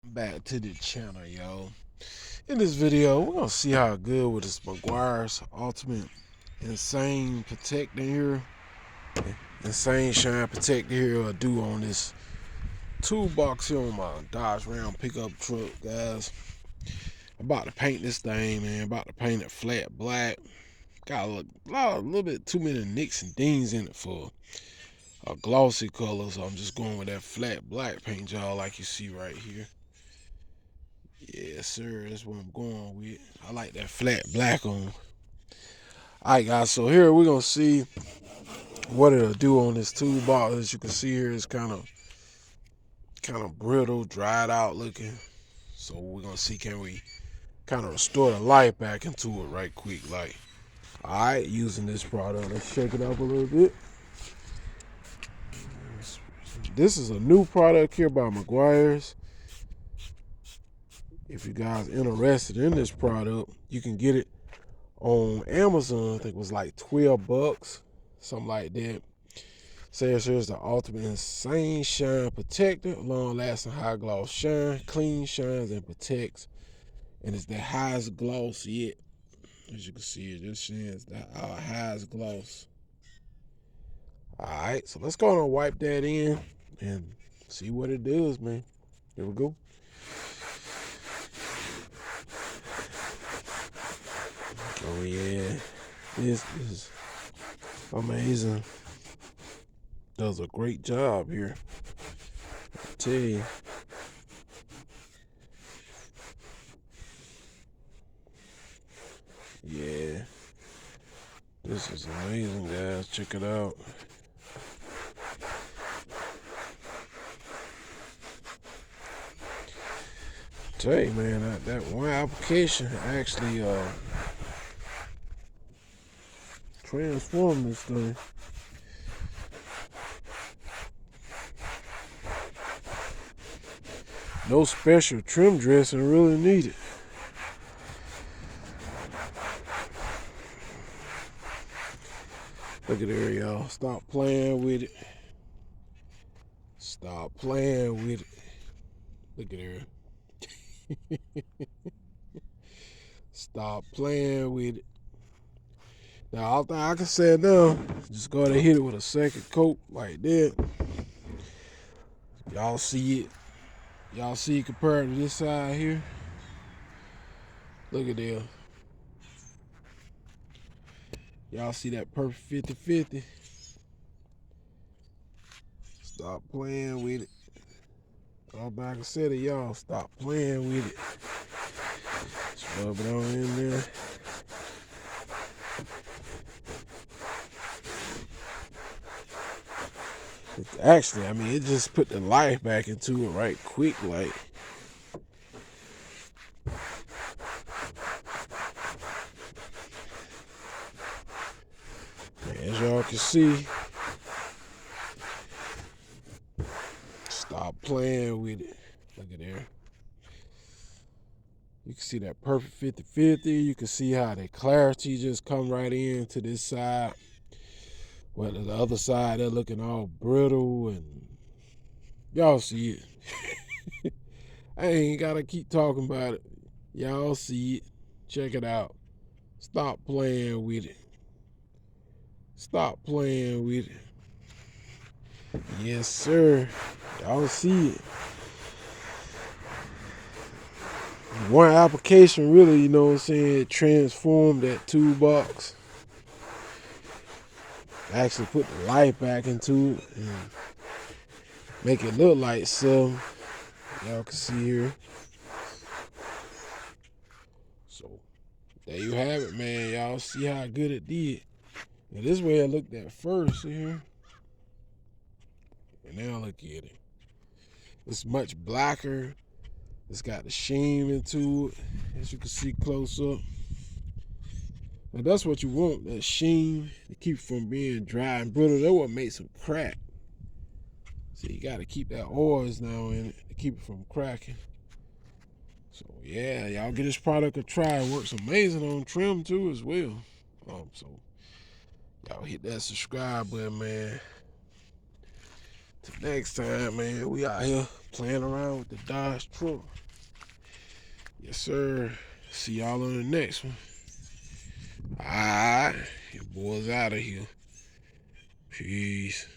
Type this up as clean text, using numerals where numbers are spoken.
Back to the channel, yo. In this video, we're gonna see how good with this meguiar's ultimate insane protectant here, insane shine protector here will do on this toolbox here on my Dodge Ram pickup truck, guys. I'm about to paint this thing, man. About to paint it flat black. Got a little bit too many nicks and dings in it for a glossy color, so I'm just going with that flat black paint job like you see right here. Yes, sir. That's what I'm going with. I like that flat black on. Alright, guys. So here we're gonna see what it'll do on this toolbox. As you can see here, it's kind of brittle, dried out looking. So we're gonna see, can we kind of restore the life back into it right quick, like. Alright, using this product. Let's shake it up a little bit. This is a new product here by meguiar's. If you guys interested in this product, you can get it on Amazon. I think it was like 12 bucks, something like that. Says here's the ultimate insane shine protector, long lasting high gloss shine, clean shines and protects, and it's the highest gloss yet. As you can see, it just shines the highest gloss. Alright, so let's go and wipe that in and see what it does, man. Here we go. Oh yeah, this is amazing. Does a great job here. I tell you. Yeah, this is amazing, guys. Check it out. Tell you, man, that one application actually transformed this thing. No special trim dressing really needed. Look at there, y'all. Stop playing with it. Stop playing with it. Look at there. Stop playing with it. Now, all I can say now, just go ahead and hit it with a second coat like that. Y'all see it. Y'all see it compared to this side here. Look at there. Y'all see that perfect 50-50. Stop playing with it. All I can say to y'all, stop playing with it. Just rub it on in there. Actually, I mean, it just put the life back into it right quick, like. As y'all can see, stop playing with it. Look at there. You can see that perfect 50-50. You can see how the clarity just come right into this side. Well, the other side, they're looking all brittle, and y'all see it. I ain't gotta keep talking about it. Y'all see it. Check it out. Stop playing with it. Stop playing with it. Yes, sir. Y'all see it. One application really, you know what I'm saying, transformed that toolbox. Actually put the life back into it and make it look like something. Y'all can see here. So there you have it, man. Y'all see how good it did. And this way it looked at first here. And now look at it. It's much blacker. It's got the sheen into it, as you can see close up. And that's what you want, that sheen, to keep it from being dry and brittle. That's what makes them crack. So you got to keep that oils now in it to keep it from cracking. So yeah, y'all get this product a try. It works amazing on trim too as well. So y'all hit that subscribe button, man. Till next time, man, we out here. playing around with the Dodge truck. Yes, sir. See y'all on the next one. Alright, your boy's out of here. Peace.